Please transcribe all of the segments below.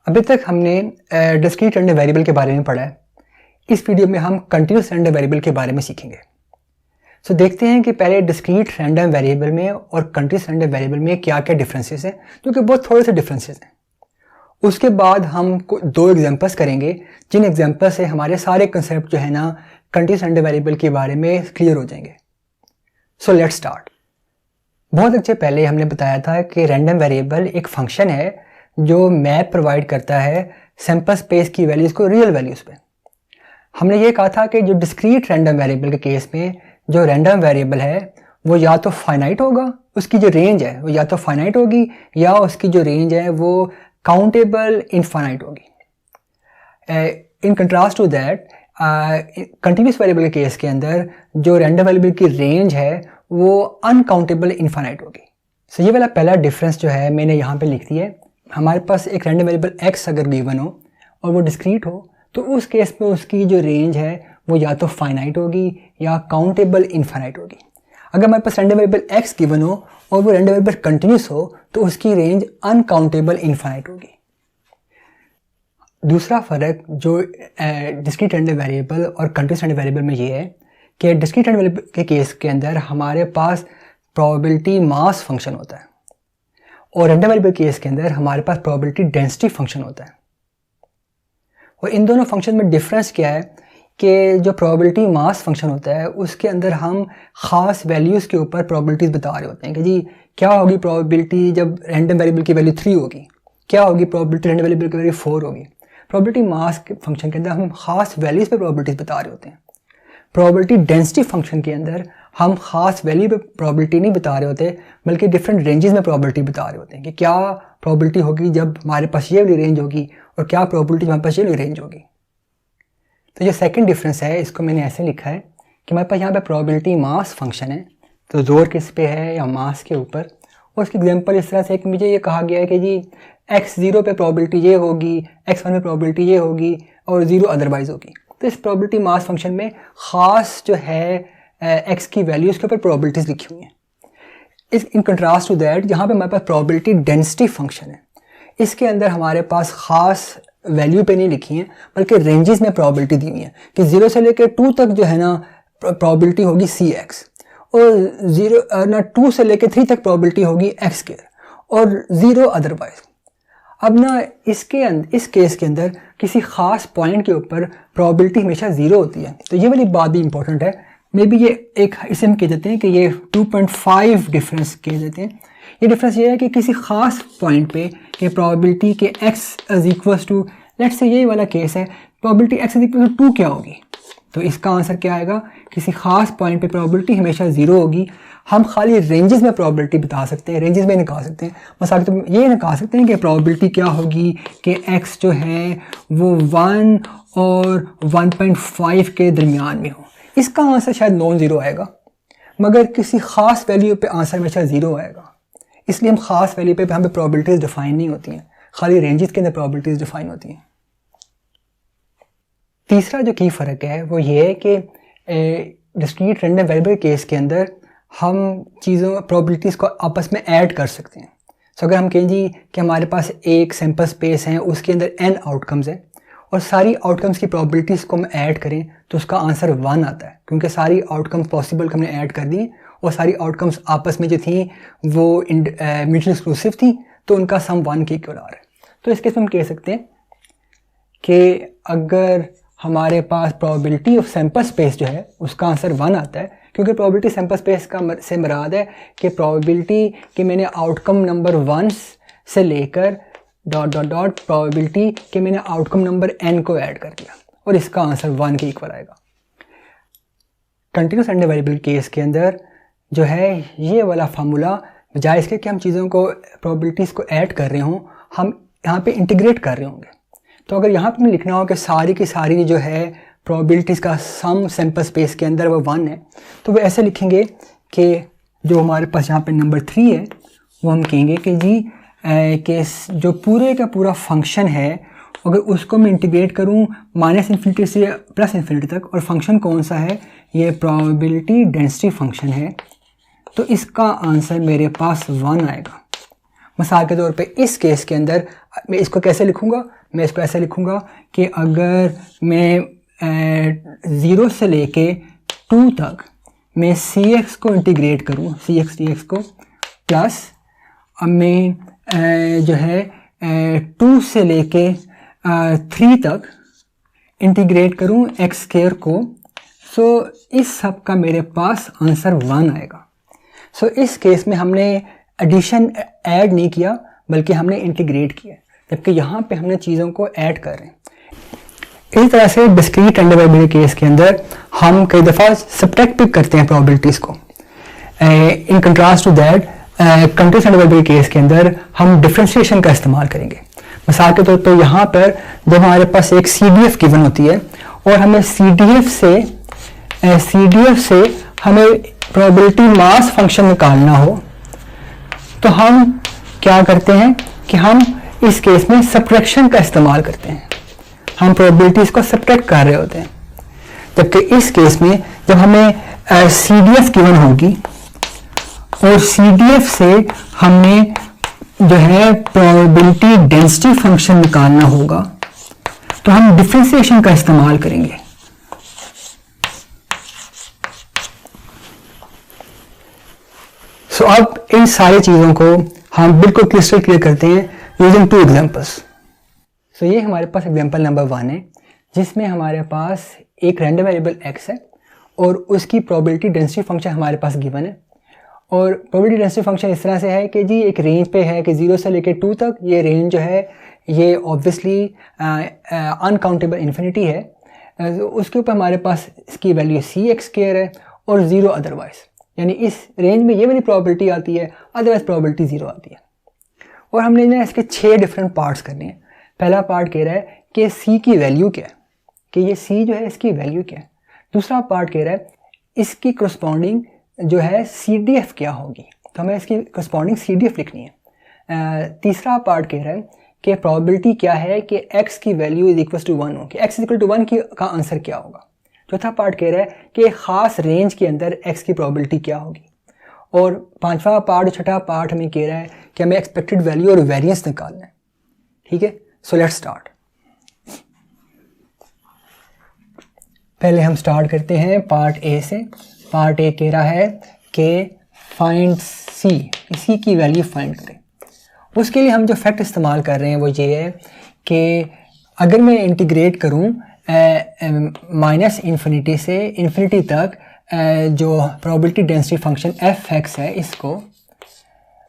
अभी तक हमने डिस्क्रीट रैंडम वेरिएबल के बारे में पढ़ा है। इस वीडियो में हम कंटिन्यूस रैंडम वेरिएबल के बारे में सीखेंगे। सो देखते हैं कि पहले डिस्क्रीट रैंडम वेरिएबल में और कंटिन्यूस रैंडम वेरिएबल में क्या क्या डिफरेंसेस हैं, जो कि बहुत थोड़े से डिफरेंसेस हैं। उसके बाद हम दो एग्जांपल्स करेंगे, जिन एग्जांपल से हमारे सारे कंसेप्ट जो है ना कंटिन्यूस रैंडम वेरिएबल के बारे में क्लियर हो जाएंगे। So let's start. बहुत अच्छे पहले हमने बताया था कि रैंडम वेरिएबल एक फंक्शन है जो मैप प्रोवाइड करता है सैंपल स्पेस की वैल्यूज़ को रियल वैल्यूज़ पे। हमने ये कहा था कि जो डिस्क्रीट रैंडम वेरिएबल के केस में जो रैंडम वेरिएबल है वो या तो फाइनाइट होगा, उसकी जो रेंज है वो या तो फाइनाइट होगी, या उसकी जो रेंज है वो काउंटेबल इनफाइनाइट होगी। In contrast to that continuous variable के केस के अंदर जो रैंडम वेरिएबल की रेंज है वो अनकाउंटेबल इनफाइनाइट होगी। सो ये वाला पहला डिफरेंस जो है मैंने यहाँ पे लिख दिया है। हमारे पास एक रैंडम वेरिएबल x अगर गिवन हो और वो डिस्क्रीट हो तो उस केस में उसकी जो रेंज है वो या तो फाइनाइट होगी या काउंटेबल इनफाइनाइट होगी। अगर हमारे पास रैंडम वेरिएबल x गिवन हो और वो रैंडम वेरिएबल कंटिन्यूस हो तो उसकी रेंज अनकाउंटेबल इनफाइनाइट होगी। दूसरा फ़र्क जो डिस्क्रीट रैंडम वेरिएबल और कंटिन्यूस रैंडम वेरिएबल में ये है कि डिस्क्रीट रैंडम वेरिएबल के केस के अंदर हमारे पास प्रोबेबिलिटी मास फंक्शन होता है और रैंडम वेरिएबल केस के अंदर हमारे पास प्रोबेबिलिटी डेंसिटी फंक्शन होता है। और इन दोनों फंक्शन में डिफरेंस क्या है कि जो प्रोबेबिलिटी मास फंक्शन होता है उसके अंदर हम ख़ास वैल्यूज़ के ऊपर प्रोबेबिलिटीज़ बता रहे होते हैं कि जी क्या होगी प्रोबेबिलिटी जब रैंडम वेरिएबल की वैल्यू 3 होगी, क्या होगी प्रोबेबिलिटी रैंडम वेरिएबल की वैल्यू 4 होगी। प्रोबेबिलिटी मास के फंक्शन के अंदर हम ख़ास वैल्यूज़ पे प्रोबेबिलिटीज़ बता रहे होते हैं। प्रोबेबिलिटी डेंसिटी फंक्शन के अंदर हम ख़ास वैल्यू पे प्रोबेबिलिटी नहीं बता रहे होते, बल्कि डिफरेंट रेंजेस में प्रोबेबिलिटी बता रहे होते हैं कि क्या प्रोबेबिलिटी होगी जब हमारे पास ये वाली रेंज होगी और क्या प्रोबेबिलिटी जब हमारे पास ये वाली रेंज होगी। तो जो सेकंड डिफरेंस है इसको मैंने ऐसे लिखा है कि हमारे पास यहाँ पे प्रोबेबिलिटी मास फंक्शन है, तो जोर किस पे है या मास के ऊपर। और उसकी एग्जांपल इस तरह से कि मुझे ये कहा गया है कि जी x0 पे प्रोबेबिलिटी ये होगी, x1 पे प्रोबेबिलिटी ये होगी और 0 अदरवाइज होगी। तो इस प्रोबेबिलिटी मास फंक्शन में ख़ास जो है x की वैल्यूज़ के ऊपर प्रोबेबिलिटीज़ लिखी हुई हैं। इस इन कंट्रास्ट टू दैट जहाँ पे हमारे पास प्रोबेबिलिटी डेंसिटी फंक्शन है, इसके अंदर हमारे पास ख़ास वैल्यू पे नहीं लिखी हैं बल्कि रेंजेस में प्रोबेबिलिटी दी हुई है कि 0 से लेकर 2 तक जो है ना प्रोबेबिलिटी होगी cx और 2 से लेकर 3 तक प्रोबेबिलिटी होगी x² और 0 अदरवाइज। अब ना इस केस के अंदर किसी ख़ास पॉइंट के ऊपर प्रोबेबिलिटी हमेशा 0 होती है। तो ये वाली बात भी इंपॉर्टेंट है। मे बी ये एक इसे हम कह देते हैं कि ये 2.5 डिफरेंस कह देते हैं। ये डिफरेंस ये है कि किसी ख़ास पॉइंट पे कि प्रोबेबिलिटी के x is equals to, let's say यही वाला केस है, probability x is equal to 2 क्या होगी। तो इसका आंसर क्या आएगा, किसी ख़ास पॉइंट पे प्रोबेबिलिटी हमेशा 0 होगी। हम खाली रेंजेस में प्रोबेबिलिटी बता सकते हैं, रेंजेस में निकाल सकते हैं। मसाल तो ये निकाल सकते हैं कि प्रोबेबिलिटी क्या होगी कि x जो है वो 1 और 1.5 के दरमियान में हो। इसका आंसर शायद नॉन ज़ीरो आएगा, मगर किसी ख़ास वैल्यू पे आंसर हमेशा 0 आएगा। इसलिए हम ख़ास वैल्यू पे हमें प्रोबेबिलिटीज़ डिफाइन नहीं होती हैं, खाली रेंजेस के अंदर प्रोबेबिलिटीज़ डिफाइन होती हैं। तीसरा जो की फ़र्क है वो ये है कि डिस्क्रीट रैंडम वेरिएबल केस के अंदर हम चीज़ों प्रोबेबिलिटीज़ को आपस में ऐड कर सकते हैं। सो अगर हम कहें जी कि हमारे पास एक सैम्पल स्पेस है, उसके अंदर n आउटकम्स हैं और सारी आउटकम्स की प्रोबेबिलिटीज़ को हम ऐड करें तो उसका आंसर 1 आता है, क्योंकि सारी आउटकम्स पॉसिबल हमने ऐड कर दी और सारी आउटकम्स आपस में जो थी वो म्यूचुअली एक्सक्लूसिव थी, तो उनका सम 1 के इक्वल आ रहा है। तो इस केस में हम कह सकते हैं कि अगर हमारे पास प्रोबेबिलिटी ऑफ सैम्पल स्पेस जो है उसका आंसर 1 आता है, क्योंकि प्रोबेबिलिटी सैम्पल स्पेस का से मुराद है कि प्रोबेबिलिटी कि मैंने आउटकम नंबर 1 से लेकर ... प्रोबेबिलिटी कि मैंने आउटकम नंबर n को ऐड कर दिया और इसका आंसर 1 के इक्वल आएगा। कंटिन्यूस रैंडम वेरिएबल केस के अंदर जो है ये वाला फार्मूला बजाय इसके कि हम चीज़ों को प्रोबेबिलिटीज़ को ऐड कर रहे हों, हम यहाँ पे इंटीग्रेट कर रहे होंगे। तो अगर यहाँ पे हमें लिखना हो कि सारी की सारी जो है प्रोबेबिलिटीज़ का सम सैम्पल स्पेस के अंदर वो 1 है, तो वो ऐसे लिखेंगे कि जो हमारे पास यहाँ पे नंबर 3 है वो हम कहेंगे कि जी कि जो पूरे का पूरा फंक्शन है अगर उसको मैं इंटीग्रेट करूँ -∞ से +∞ तक, और फंक्शन कौन सा है, ये प्रोबेबिलिटी डेंसिटी फंक्शन है, तो इसका आंसर मेरे पास 1 आएगा। मिसाल के तौर पे इस केस के अंदर मैं इसको कैसे लिखूँगा, मैं इसको ऐसे लिखूँगा कि अगर मैं 0 से लेके 2 तक मैं cx को इंटीग्रेट करूँ, cx dx को, प्लस अब मैं जो है 2 से लेके 3 तक इंटीग्रेट करूँ एक्स स्क्वायर को, सो इस सब का मेरे पास आंसर 1 आएगा। सो इस केस में हमने एडिशन ऐड नहीं किया बल्कि हमने इंटीग्रेट किया, जबकि यहाँ पे हमने चीज़ों को ऐड कर रहे हैं। इस तरह से डिस्क्रीट एंड डिवाइडेबल केस के अंदर हम कई दफ़ा सब्ट्रैक्ट पिक करते हैं प्रॉबिलिटीज़ को। In contrast to that continuous and dividable case के अंदर हम डिफरेंशिएशन का इस्तेमाल करेंगे। मिसाल के तौर पर यहाँ पर जब हमारे पास एक CDF गिवन होती है और हमें CDF से हमें प्रोबेबिलिटी मास फंक्शन निकालना हो, तो हम क्या करते हैं कि हम इस केस में सब्ट्रैक्शन का इस्तेमाल करते हैं। हम प्रोबेबिलिटीज को सब्ट्रैक्ट कर रहे होते हैं, जबकि इस केस में जब हमें CDF गिवन होगी और CDF से हमने जो है प्रोबेबिलिटी डेंसिटी फंक्शन निकालना होगा, तो हम डिफरेंशिएशन का इस्तेमाल करेंगे। सो अब इन सारी चीज़ों को हम बिल्कुल क्रिस्टल क्लियर करते हैं यूजिंग 2 एग्जांपल्स। सो ये हमारे पास एग्जांपल नंबर 1 है, जिसमें हमारे पास एक रैंडम वेरिएबल x है और उसकी प्रोबेबिलिटी डेंसिटी फंक्शन हमारे पास गिवन है। और प्रोबेबिलिटी डेंसिटी फंक्शन इस तरह से है कि जी एक रेंज पे है कि 0 से लेकर 2 तक, ये रेंज जो है ये ऑब्वियसली अनकाउंटेबल इन्फिनिटी है। उसके ऊपर हमारे पास इसकी वैल्यू cx² है और 0 अदरवाइज, यानी इस रेंज में ये वाली प्रोबेबिलिटी आती है, अदरवाइज प्रोबेबिलिटी 0 आती है। और हमने ना इसके 6 डिफरेंट पार्ट्स करने हैं। पहला पार्ट कह रहा है कि c की वैल्यू क्या है, कि ये c जो है इसकी वैल्यू क्या है। दूसरा पार्ट कह रहा है इसकी करस्पॉन्डिंग जो है CDF क्या होगी, तो हमें इसकी करस्पॉन्डिंग CDF लिखनी है। तीसरा पार्ट कह रहा है कि प्रोबेबिलिटी क्या है कि x की वैल्यू इज इक्वल टू 1 हो, कि x इज इक्वल टू 1 का आंसर क्या होगा। चौथा पार्ट कह रहा है कि ख़ास रेंज के अंदर x की प्रोबेबिलिटी क्या होगी। और पांचवा पार्ट, छठा पार्ट हमें कह रहा है कि हमें एक्सपेक्टेड वैल्यू और वेरिएंस निकालना है। ठीक है, सो लेट्स स्टार्ट। पहले हम स्टार्ट करते हैं पार्ट ए से। पार्ट ए कह रहा है कि फाइंड सी की वैल्यू फाइंड करें। उसके लिए हम जो फैक्ट इस्तेमाल कर रहे हैं वो ये है कि अगर मैं इंटीग्रेट करूं माइनस इन्फिनिटी से इन्फिनिटी तक जो प्रोबेबिलिटी डेंसिटी फंक्शन f(x) है इसको,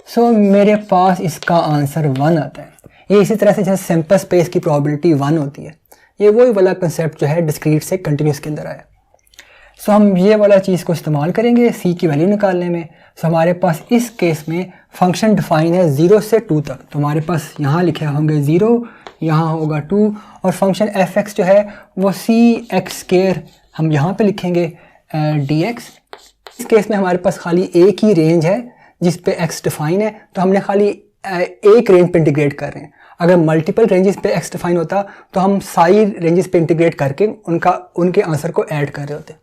सो मेरे पास इसका आंसर 1 आता है। ये इसी तरह से जैसे सैंपल स्पेस की प्रोबेबिलिटी 1 होती है, ये वही वाला कंसेप्ट जो है डिस्क्रीट से कंटिन्यूस के अंदर आया। सो हम ये वाला चीज़ को इस्तेमाल करेंगे c की वैल्यू निकालने में। सो हमारे पास इस केस में फंक्शन डिफाइन है 0 से 2 तक, तो हमारे पास यहाँ लिखे होंगे 0, यहाँ होगा 2, और फंक्शन f(x) जो है वो cx² हम यहाँ पे लिखेंगे dx। इस केस में हमारे पास खाली एक ही रेंज है जिस पे x डिफाइन है, तो हमने खाली एक रेंज पे इंटीग्रेट कर रहे हैं। अगर मल्टीपल रेंजेस पे x डिफाइन होता तो हम सारी रेंजेस पे इंटीग्रेट करके उनके आंसर को ऐड कर रहे होते।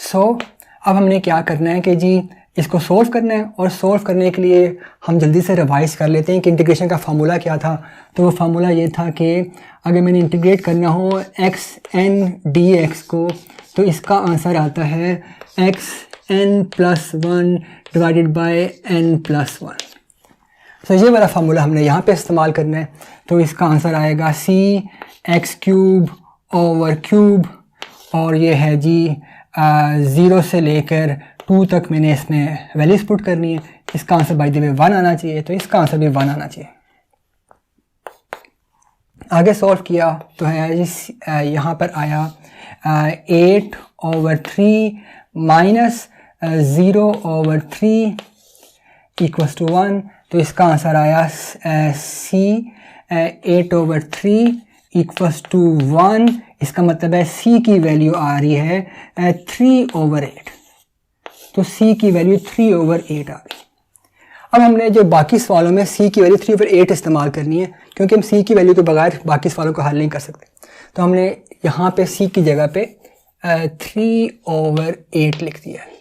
सो अब हमने क्या करना है कि जी इसको सोल्व करना है, और सोल्व करने के लिए हम जल्दी से रिवाइज कर लेते हैं कि इंटीग्रेशन का फार्मूला क्या था। तो वो फार्मूला ये था कि अगर मैंने इंटीग्रेट करना हो xn dx को, तो इसका आंसर आता है xn+1 डिवाइडेड बाय n+1। तो ये वाला फार्मूला हमने यहाँ पे इस्तेमाल करना है। तो इसका आंसर आएगा cx³ और ये है जी 0 से लेकर 2 तक मैंने इसमें वैल्यूज पुट करनी है। इसका आंसर बाय द वे 1 आना चाहिए, तो इसका आंसर भी 1 आना चाहिए। आगे सॉल्व किया तो है जी यहाँ पर आया 8/3 माइनस 0/3 इक्वल्स टू 1, तो इसका आंसर आया c 8/3 इक्वल्स टू 1। इसका मतलब है c की वैल्यू आ रही है 3/8, तो c की वैल्यू 3/8 आ गई। अब हमने जो बाकी सवालों में c की वैल्यू 3/8 इस्तेमाल करनी है, क्योंकि हम c की वैल्यू के बगैर बाकी सवालों को हल नहीं कर सकते। तो हमने यहाँ पे c की जगह पे 3/8 लिख दिया है।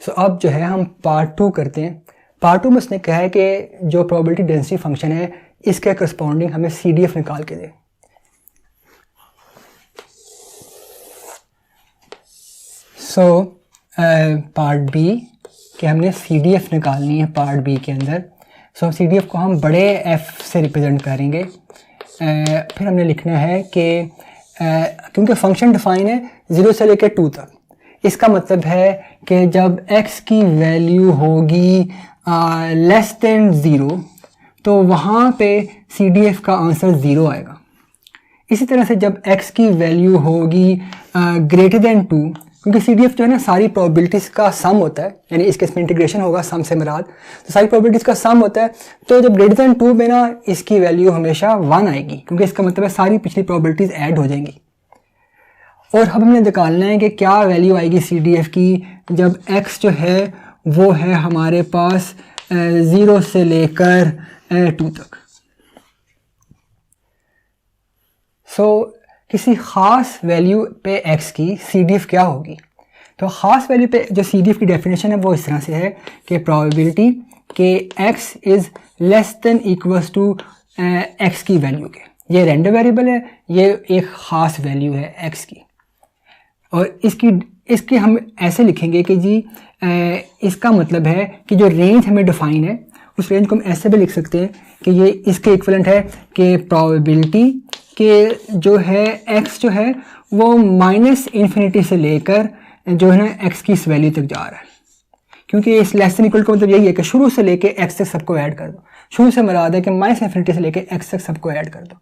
सो अब जो है हम पार्ट 2 करते हैं। पार्ट 2 में उसने कहा है कि जो प्रोबेबिलिटी डेंसिटी फंक्शन है इसके करस्पॉन्डिंग हमें CDF निकाल के दे। सो पार्ट बी कि हमने CDF निकालनी है पार्ट बी के अंदर। सो CDF को हम बड़े F से रिप्रेजेंट करेंगे। फिर हमने लिखना है कि क्योंकि फंक्शन डिफाइन है 0 से लेकर 2 तक, इसका मतलब है कि जब x की वैल्यू होगी लेस देन 0 तो वहाँ पे CDF का आंसर 0 आएगा। इसी तरह से जब x की वैल्यू होगी ग्रेटर देन 2, क्योंकि CDF जो है ना सारी प्रोबेबिलिटीज़ का सम होता है, यानी इस केस में इंटीग्रेशन होगा सम से मुराद, तो सारी प्रोबेबिलिटीज़ का सम होता है। तो जब ग्रेटर देन 2 में ना इसकी वैल्यू हमेशा 1 आएगी, क्योंकि इसका मतलब है सारी पिछली प्रोबेबिलिटीज़ ऐड हो जाएंगी। और अब हमने निकालना है कि क्या वैल्यू आएगी CDF की जब x जो है वो है हमारे पास 0 से लेकर 2 तक। सो किसी ख़ास वैल्यू पे x की CDF क्या होगी? तो ख़ास वैल्यू पे जो CDF की डेफिनेशन है वो इस तरह से है कि प्रोबेबिलिटी कि x is less than equals to x की वैल्यू के, ये रैंडम वेरिएबल है, ये एक ख़ास वैल्यू है x की। और इसके हम ऐसे लिखेंगे कि जी इसका मतलब है कि जो रेंज हमें डिफाइन है उस रेंज को हम ऐसे भी लिख सकते हैं कि ये इसके इक्विवेलेंट है कि प्रोबेबिलिटी कि जो है x जो है वो -∞ से लेकर जो है ना x की इस वैल्यू तक जा रहा है। क्योंकि इस लेस देन इक्वल का मतलब यही है कि शुरू से लेके x तक सबको ऐड कर दो। शुरू से मुराद है कि -∞ से लेके x तक सबको ऐड कर दो।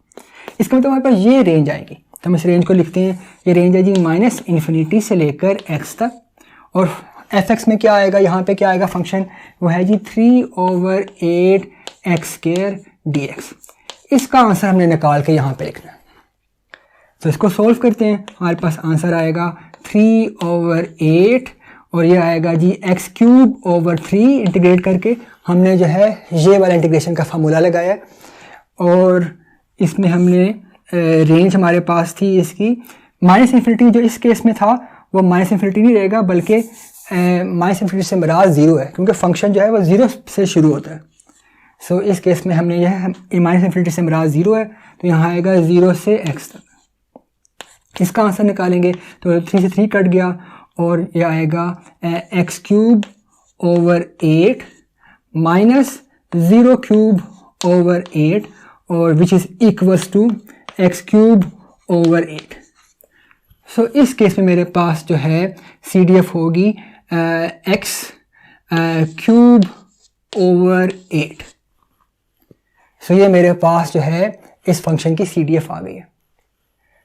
इसका मतलब हमारे पास ये रेंज आएगी, तो हम इस रेंज को लिखते हैं, ये रेंज है जी -∞ से लेकर x तक। और f(x) में क्या आएगा, यहाँ पे क्या आएगा फंक्शन, वो है जी 3/8 x² dx। इसका आंसर हमने निकाल के यहाँ पे लिखना है। तो इसको सोल्व करते हैं, हमारे पास आंसर आएगा 3/8 और ये आएगा जी x³/3। इंटीग्रेट करके हमने जो है ये वाला इंटीग्रेशन का फार्मूला लगाया है और इसमें हमने रेंज हमारे पास थी इसकी -∞, जो इस केस में था वो -∞ नहीं रहेगा बल्कि -∞ से मुराद 0 है, क्योंकि फंक्शन जो है वो 0 से शुरू होता है। सो इस केस में हमने यह -∞ से मुराद 0 है, तो यहाँ आएगा 0 से x तक। इसका आंसर निकालेंगे तो 3 से 3 कट गया और ये आएगा x³ over 8 माइनस 0³/8 और which is equals to x³ over 8। So इस केस में मेरे पास जो है CDF होगी x³ over 8। सो ये मेरे पास जो है इस फंक्शन की CDF आ गई है।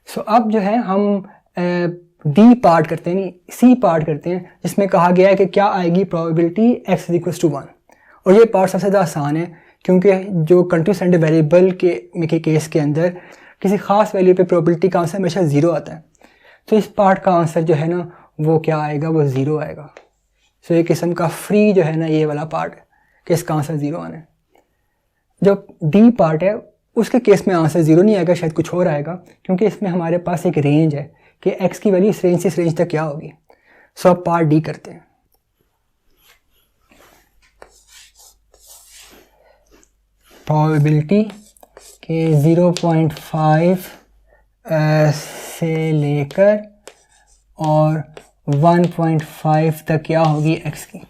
सो अब जो है हम D पार्ट करते हैं, नहीं C पार्ट करते हैं, जिसमें कहा गया है कि क्या आएगी प्रोबेबिलिटी x = 1। और ये पार्ट सबसे ज़्यादा आसान है क्योंकि जो कंटिन्यूस रैंडम वेरिएबल के केस के अंदर किसी ख़ास वैल्यू पे प्रोबेबिलिटी का आंसर हमेशा 0 आता है। तो इस पार्ट का आंसर जो है ना वो क्या आएगा, वो 0 आएगा। सो ये किस्म का फ्री जो है ना ये वाला पार्ट है कि इसका आंसर 0 आना है। जो D पार्ट है उसके केस में आंसर 0 नहीं आएगा, शायद कुछ और आएगा, क्योंकि इसमें हमारे पास एक रेंज है कि x की वैल्यू इस रेंज से इस रेंज तक क्या होगी। सो अब पार्ट D करते हैं। प्रोबेबिलिटी के 0.5 से लेकर और 1.5 तक क्या होगी x की।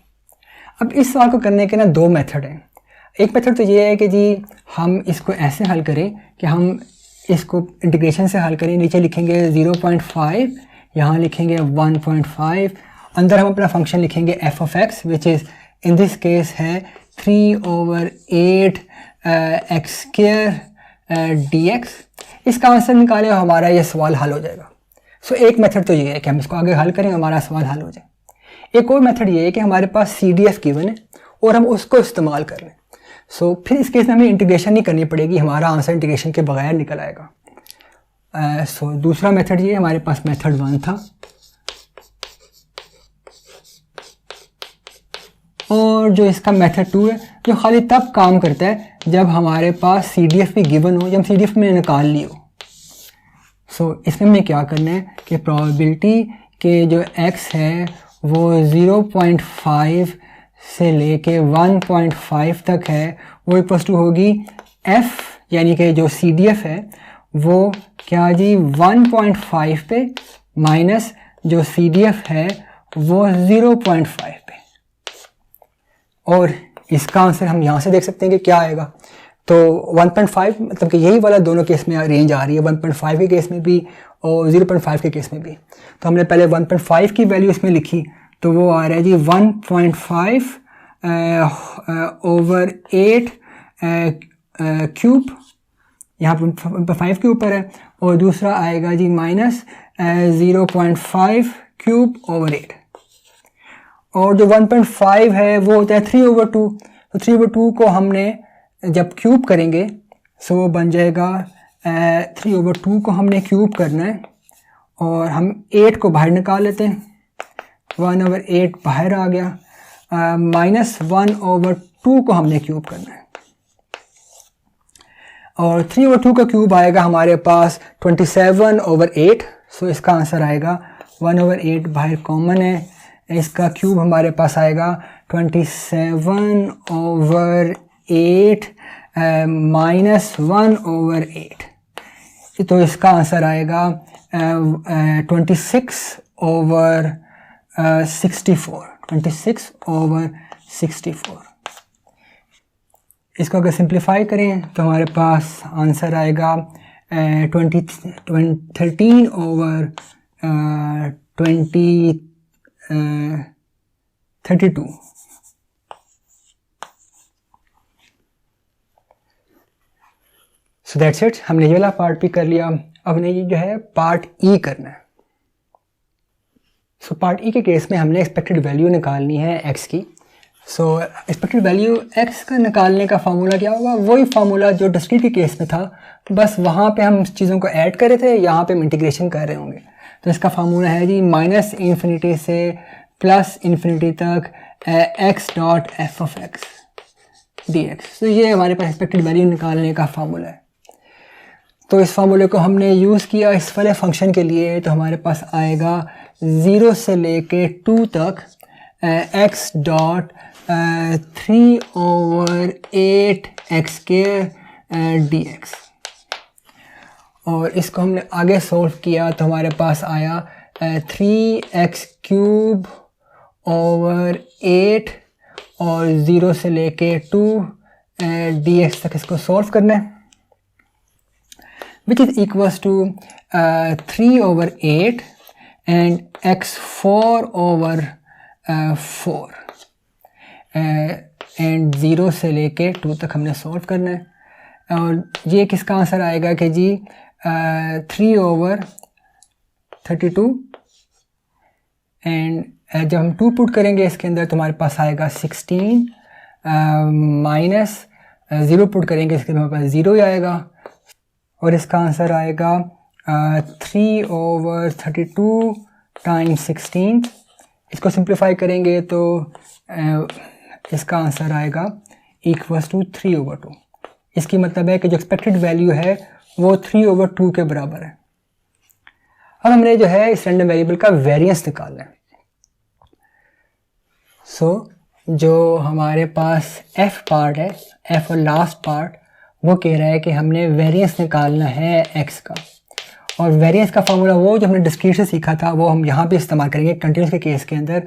अब इस सवाल को करने के ना दो मेथड हैं। एक मेथड तो ये है कि जी हम इसको ऐसे हल करें कि हम इसको इंटीग्रेशन से हल करें, नीचे लिखेंगे 0.5, यहाँ लिखेंगे 1.5, अंदर हम अपना फंक्शन लिखेंगे f(x) which is in this case है 3/8 x² dx। इसका आंसर निकाले और हमारा ये सवाल हल हो जाएगा। सो एक मेथड तो ये है कि हम इसको आगे हल करें, हमारा सवाल हल हो जाए। एक और मेथड ये है कि हमारे पास CDF गिवन है और हम उसको इस्तेमाल कर लें। सो फिर इस केस में हमें इंटीग्रेशन नहीं करनी पड़ेगी, हमारा आंसर इंटीग्रेशन के बगैर निकल आएगा। सो दूसरा मेथड ये हमारे पास मेथड 1 था और जो इसका मेथड 2 है जो खाली तब काम करता है जब हमारे पास CDF भी गिवन हो, जब हम CDF में निकाल ली हो। सो इसमें हमें क्या करना है कि प्रोबेबिलिटी के जो x है वो 0.5 से लेके 1.5 तक है, वो इक्वल्स टू होगी f, यानी कि जो CDF है वो क्या जी 1.5 पे माइनस जो CDF है वो 0.5 पे। और इसका आंसर हम यहाँ से देख सकते हैं कि क्या आएगा। तो 1.5 मतलब कि यही वाला दोनों केस में रेंज आ रही है, 1.5 के केस में भी और 0.5 के केस में भी। तो हमने पहले 1.5 की वैल्यू इसमें लिखी, तो वो आ रहा है जी 1.5 ओवर 8 क्यूब, यहाँ पर 5 के ऊपर है, और दूसरा आएगा जी माइनस 0.5 क्यूब ओवर 8, और जो 1.5 है वो होता है 3/2। तो 3/2 को हमने जब क्यूब करेंगे सो वो बन जाएगा 3/2 को हमने क्यूब करना है, और हम 8 को बाहर निकाल लेते हैं, 1/8 बाहर आ गया, माइनस 1/2 को हमने क्यूब करना है, और 3/2 का क्यूब आएगा हमारे पास 27/8। सो इसका आंसर आएगा 1/8 बाहर कॉमन है, इसका क्यूब हमारे पास आएगा 27/8 माइनस 1/8। तो इसका आंसर आएगा 26/64। इसको अगर सिंप्लीफाई करें तो हमारे पास आंसर आएगा 13/32। सो दैट्स इट, हमने ये वाला पार्ट भी कर लिया। अब हमने ये जो है पार्ट ई करना है। सो पार्ट ई के केस में हमने एक्सपेक्टेड वैल्यू निकालनी है एक्स की। सो एक्सपेक्टेड वैल्यू एक्स का निकालने का फार्मूला क्या होगा, वही फार्मूला जो डिस्क्रीट के केस में था, बस वहाँ पे हम चीज़ों को ऐड कर रहे थे, यहाँ पे हम इंटीग्रेशन कर रहे होंगे। तो इसका फार्मूला है जी -∞ से +∞ तक x.f(x) dx। तो ये हमारे पास एक्सपेक्टेड वैल्यू निकालने का फार्मूला है। तो इस फार्मूले को हमने यूज़ किया इस वाले फंक्शन के लिए, तो हमारे पास आएगा 0 से लेके 2 तक x.3/8x² dx। और इसको हमने आगे सोल्व किया तो हमारे पास आया 3x³ / 8 और 0 से लेके 2 dx तक इसको सोल्व करना है, which is equals to 3/8 and x4/4 and 0 से लेके 2 तक हमने सोल्व करना है। और ये किसका आंसर आएगा कि जी 3/32 एंड जब हम 2 पुट करेंगे इसके अंदर तो हमारे पास आएगा 16 माइनस 0 पुट करेंगे इसके हमारे पास 0 ही आएगा, और इसका आंसर आएगा 3/32 टाइम्स 16। इसको सिंप्लीफाई करेंगे तो इसका आंसर आएगा इक्वल्स टू 3/2। इसकी मतलब है कि जो एक्सपेक्टेड वैल्यू है वो 3/2 के बराबर है। अब हमने जो है इस रैंडम वेरिएबल का वेरिएंस निकालना है। जो हमारे पास f पार्ट है, f और लास्ट पार्ट, वो कह रहा है कि हमने वेरिएंस निकालना है x का, और वेरिएंस का फार्मूला वो जो हमने डिस्क्रीट से सीखा था वो हम यहाँ पे इस्तेमाल करेंगे कंटिन्यूस के केस के अंदर।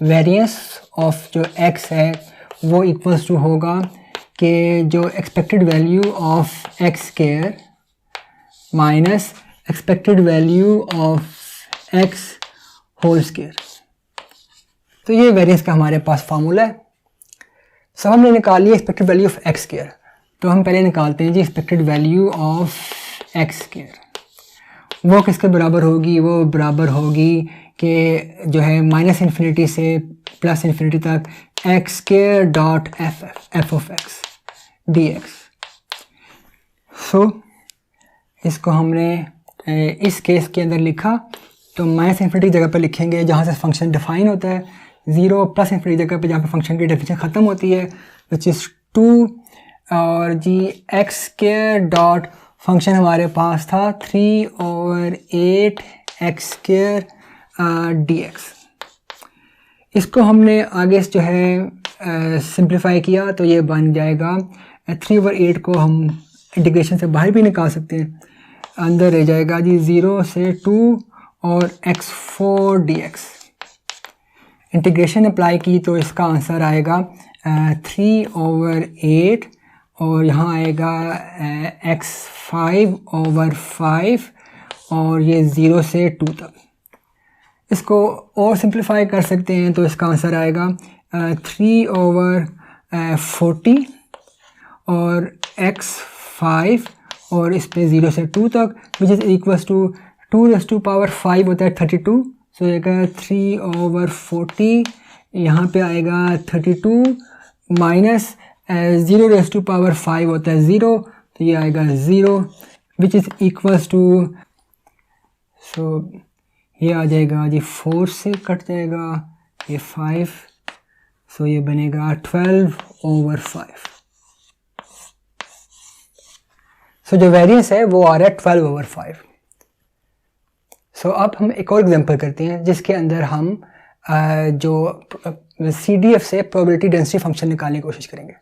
वेरिएंस ऑफ जो x है वो इक्वल्स टू होगा कि जो expected value of x² minus expected value of x whole square. तो ये वेरिएंस का हमारे पास फार्मूला है। सब हमने निकाल लिया एक्सपेक्टेड वैल्यू ऑफ x²। तो हम पहले निकालते हैं जी एक्सपेक्टेड वैल्यू ऑफ x²। वो किसके बराबर होगी, वो बराबर होगी कि जो है -∞ से +∞ तक x².f(x) dx। इसको हमने इस केस के अंदर लिखा तो -∞ की जगह पर लिखेंगे जहाँ से फंक्शन डिफाइन होता है, 0 +∞ जगह पर जहाँ पर फंक्शन की डेफिनेशन ख़त्म होती है विच इज़ 2, और जी x² फंक्शन हमारे पास था 3/8 x² dx। इसको हमने आगे जो है सिंप्लीफाई किया तो ये बन जाएगा 3/8 को हम इंटीग्रेशन से बाहर भी निकाल सकते हैं, अंदर रह जाएगा जी 0 से 2 और x4 dx। इंटीग्रेशन अप्लाई की तो इसका आंसर आएगा 3/8 और यहाँ आएगा x5/5 और ये 0 से 2 तक। इसको और सिंप्लीफाई कर सकते हैं तो इसका आंसर आएगा 3/40 और x5 और इस पे 0 से 2 तक, विच इज़ इक्वल्स टू 2⁵ होता है 32। सो आएगा 3/40, यहाँ पे आएगा 32 माइनस 0⁵ होता है 0, तो ये आएगा 0 विच इज़ इक्वल्स टू, सो ये आ जाएगा जी 4 से कट जाएगा ये 5, सो ये बनेगा 12/5। सो जो वेरिएंस है वो आ रहा है 12/5। सो अब हम एक और एग्जांपल करते हैं जिसके अंदर हम जो CDF से प्रोबेबिलिटी डेंसिटी फंक्शन निकालने की कोशिश करेंगे।